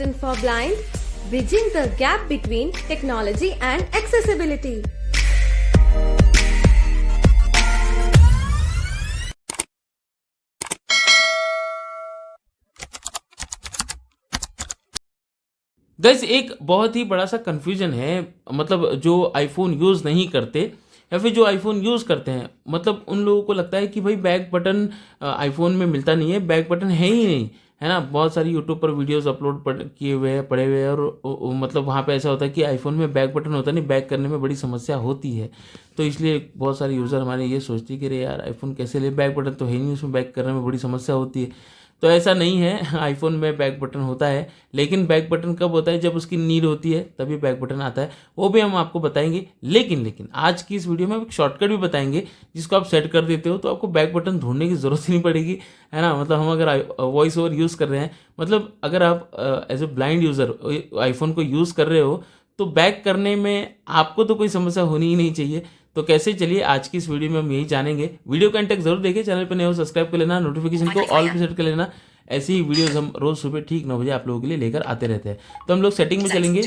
assistant for blind, bridging the gap between technology and accessibility. Gas एक बहुत ही बड़ा सा कन्फ्यूजन है, मतलब जो आईफोन यूज़ नहीं करते या फिर जो आईफोन यूज़ करते हैं, मतलब उन लोगों को लगता है कि भाई बैक बटन आईफोन में मिलता नहीं है, बैक बटन है ही नहीं, है ना। बहुत सारी यूट्यूब पर वीडियोस अपलोड किए हुए हैं, पड़े हुए हैं, और मतलब वहाँ पे ऐसा होता है कि आईफोन में बैक बटन होता नहीं, बैक करने में बड़ी समस्या होती है। तो इसलिए बहुत सारे यूज़र हमारे ये सोचते हैं कि अरे यार आईफोन कैसे ले, बैक बटन तो है ही नहीं, उसमें बैक करने में बड़ी समस्या होती है। तो ऐसा नहीं है, आईफोन में बैक बटन होता है, लेकिन बैक बटन कब होता है, जब उसकी नीड होती है तभी बैक बटन आता है, वो भी हम आपको बताएंगे। लेकिन आज की इस वीडियो में एक शॉर्टकट भी बताएंगे, जिसको आप सेट कर देते हो तो आपको बैक बटन ढूंढने की ज़रूरत ही नहीं पड़ेगी, है ना। मतलब हम अगर वॉइस ओवर यूज़ कर रहे हैं, मतलब अगर आप as a blind user iPhone को यूज़ कर रहे हो, तो बैक करने में आपको तो कोई समस्या होनी ही नहीं चाहिए। तो कैसे, चलिए आज की इस वीडियो में हम यही जानेंगे। वीडियो का एंड तक जरूर देखिए, चैनल पर नए हो सब्सक्राइब कर लेना, नोटिफिकेशन को ऑल पे सेट कर लेना। ऐसी ही वीडियोस हम रोज सुबह ठीक 9 बजे आप लोगों के लिए लेकर आते रहते हैं। तो हम लोग सेटिंग में चलेंगे।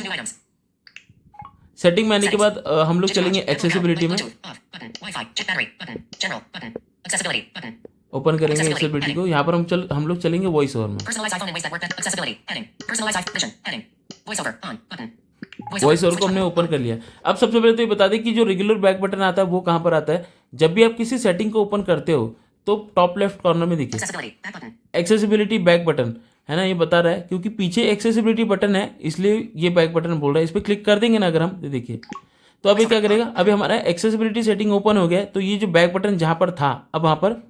सेटिंग में आने के बाद हम लोग चलेंगे एक्सेसिबिलिटी में, ओपन करेंगे एक्सेसिबिलिटी को। यहाँ पर हम लोग चलेंगे वॉइस ओवर में। वॉइस ओवर को हमने ओपन कर लिया। अब सबसे पहले तो ये बता दें कि जो रेगुलर बैक बटन आता है वो कहाँ पर आता है। जब भी आप किसी सेटिंग को ओपन करते हो तो टॉप लेफ्ट कॉर्नर में देखिए एक्सेसिबिलिटी बैक बटन, है ना, ये बता रहा है क्योंकि पीछे एक्सेसिबिलिटी बटन है, इसलिए ये बैक बटन बोल रहा है। इस पर क्लिक कर देंगे ना अगर हम, देखिए तो अभी क्या करेगा, अभी हमारा एक्सेसिबिलिटी सेटिंग ओपन हो गया है। तो ये जो बैक बटन जहां पर था, अब वहां पर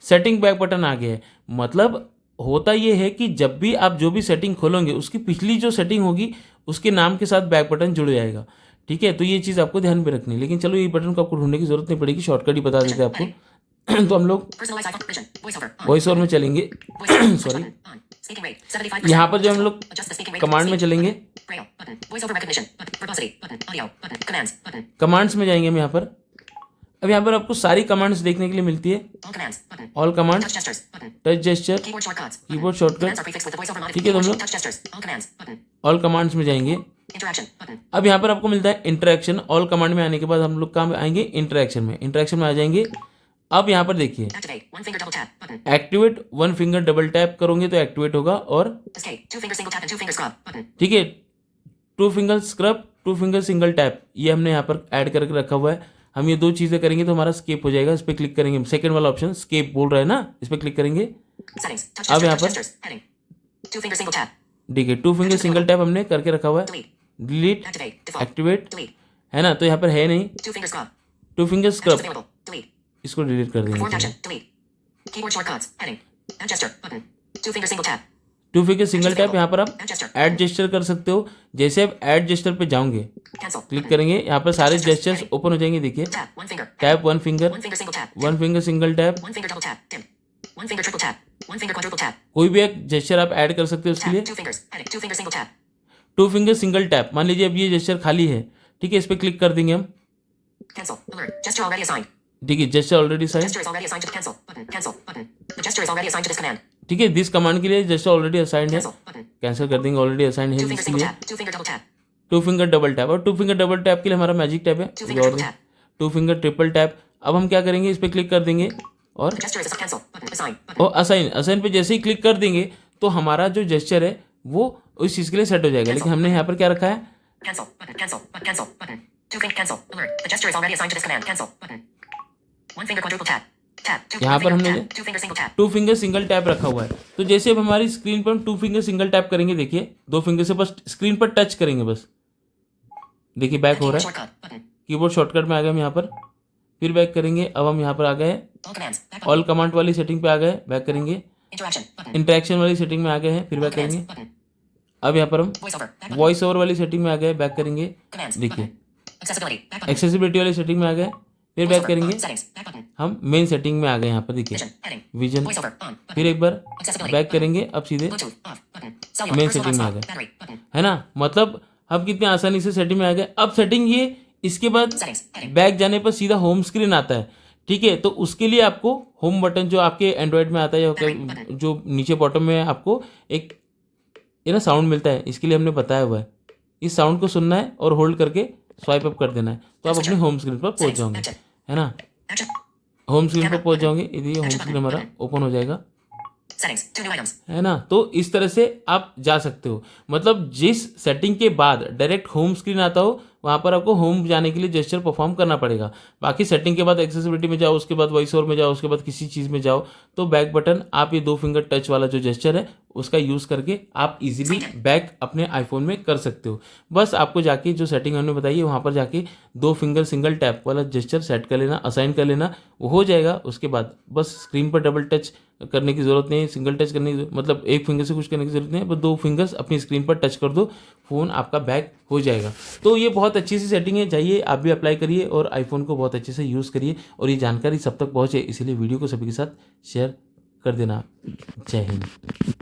सेटिंग बैक बटन आ गया है। मतलब होता ये है कि जब भी आप जो भी सेटिंग खोलोगे, उसकी पिछली जो सेटिंग होगी उसके नाम के साथ बैक बटन जुड़ जाएगा। ठीक है, तो ये चीज़ आपको ध्यान में रखनी है। लेकिन चलो ये बटन को आपको ढूंढने की जरूरत नहीं पड़ेगी, शॉर्टकट ही बता देते हैं आपको। तो हम लोग वॉइस ओवर में चलेंगे। सॉरी, यहाँ पर जो हम लोग कमांड में चलेंगे, कमांड्स में जाएंगे हम यहाँ पर। अब यहाँ पर आपको सारी कमांड्स देखने के लिए मिलती है, all commands, touch gesture, keyboard shortcut. ठीक है, तो हम लोग ऑल कमांड्स में जाएंगे। अब यहाँ पर आपको मिलता है इंटरेक्शन। ऑल कमांड में आने के बाद हम लोग कहाँ आएंगे, इंटरेक्शन में। इंटरेक्शन में आ जाएंगे। अब यहाँ पर देखिए activate one finger double tap करोगे तो एक्टिवेट होगा, और ठीक है, two finger scrub, two finger single tap, ये हमने यहाँ पर ऐड करके रखा हुआ है। हम ये दो चीजें करेंगे तो हमारा स्केप हो जाएगा। इस पर क्लिक करेंगे, सेकंड वाला ऑप्शन स्केप बोल रहा है ना, इस पर क्लिक करेंगे। अब यहाँ पर ठीक है, टू फिंगर सिंगल टैप हमने करके रखा हुआ है। डिलीट, एक्टिवेट, है ना, तो यहाँ पर है नहीं। टू फिंगर स्क्रब, इसको डिलीट कर देंगे। टू फिंगर सिंगल टैप, यहाँ पर आप ऐड जेस्चर कर सकते हो। जैसे आप ऐड जेस्चर पे जाओगे, क्लिक करेंगे, यहाँ पर सारे जेस्चर्स ओपन हो जाएंगे। देखिए tap one finger, one finger single tap, कोई भी एक जेस्चर आप ऐड कर सकते हो उसके लिए। टू फिंगर सिंगल टैप, मान लीजिए अब ये जेस्चर खाली है, ठीक है, इस पर क्लिक कर देंगे हम। ठीक है, जेस्चर ऑलरेडी साइन, ठीक है, दिस कमांड के लिए जेस्चर ऑलरेडी असाइंड है, कैंसिल कर देंगे, ऑलरेडी असाइंड है इसलिए। टू फिंगर डबल टैप, और टू फिंगर डबल टैप के लिए हमारा मैजिक टैप है। टू फिंगर ट्रिपल टैप, अब हम क्या करेंगे, इस पर क्लिक कर देंगे और असाइन, असाइन पे जैसे ही क्लिक कर देंगे तो हमारा जो जेस्चर है वो उस चीज के लिए सेट हो जाएगा। लेकिन हमने यहाँ पर क्या रखा है, यहाँ पर हमने टू फिंगर सिंगल टैप रखा हुआ है। तो जैसे अब हमारी स्क्रीन पर हम टू फिंगर सिंगल टैप करेंगे, देखिए दो फिंगर से बस स्क्रीन पर टच करेंगे, बस देखिए बैक हो रहा है। कीबोर्ड शॉर्टकट में आ गए हम यहाँ पर, फिर बैक करेंगे। अब हम यहाँ पर आ गए, ऑल कमांड वाली सेटिंग पे आ गए, बैक करेंगे। इंटरेक्शन वाली सेटिंग में आ गए हैं, फिर बैक करेंगे। अब यहाँ पर हम वॉइस ओवर वाली सेटिंग में आ गए, बैक करेंगे। देखिए एक्सेसिबिलिटी वाली सेटिंग में आ गए, फिर बैक करेंगे। हम मेन सेटिंग में आ गए, यहाँ पर देखिए विजन, फिर एक बार बैक करेंगे। अब सीधे मेन सेटिंग में आ गए, है ना। मतलब हम कितने आसानी से सेटिंग में आ गए। अब सेटिंग ये, इसके बाद बैक जाने पर सीधा होम स्क्रीन आता है। ठीक है, तो उसके लिए आपको होम बटन जो आपके एंड्रॉयड में आता है, या जो नीचे बॉटम में आपको एक ये ना साउंड मिलता है, इसके लिए हमने बताया हुआ है। इस साउंड को सुनना है और होल्ड करके स्वाइप अप कर देना है, तो आप अपने होम स्क्रीन पर पहुंच जाओगे, है ना। होम स्क्रीन पर पहुंच जाओगे, ये होम स्क्रीन हमारा ओपन हो जाएगा, है ना। तो इस तरह से आप जा सकते हो। मतलब जिस सेटिंग के बाद डायरेक्ट होम स्क्रीन आता हो, वहाँ पर आपको होम जाने के लिए जेस्चर परफॉर्म करना पड़ेगा। बाकी सेटिंग के बाद एक्सेसिबिलिटी में जाओ, उसके बाद वॉइस ओवर में जाओ, उसके बाद किसी चीज़ में जाओ, तो बैक बटन आप ये 2 फिंगर टच वाला जो जेस्चर है उसका यूज़ करके आप इजीली बैक अपने आईफोन में कर सकते हो। बस आपको जाके जो सेटिंग हमने बताई है वहाँ पर जाके 2 फिंगर सिंगल टैप वाला जेस्चर सेट कर लेना, असाइन कर लेना, वो हो जाएगा। उसके बाद बस स्क्रीन पर डबल टच करने की ज़रूरत नहीं है, सिंगल टच करने की, मतलब एक फिंगर से कुछ करने की ज़रूरत नहीं है, बस 2 फिंगर्स अपनी स्क्रीन पर टच कर दो, फ़ोन आपका बैक हो जाएगा। तो ये बहुत अच्छी सी सेटिंग है, जाइए आप भी अप्लाई करिए और आईफोन को बहुत अच्छे से यूज़ करिए, और ये जानकारी सब तक पहुँचे इसीलिए वीडियो को सभी के साथ शेयर कर देना। जय हिंद।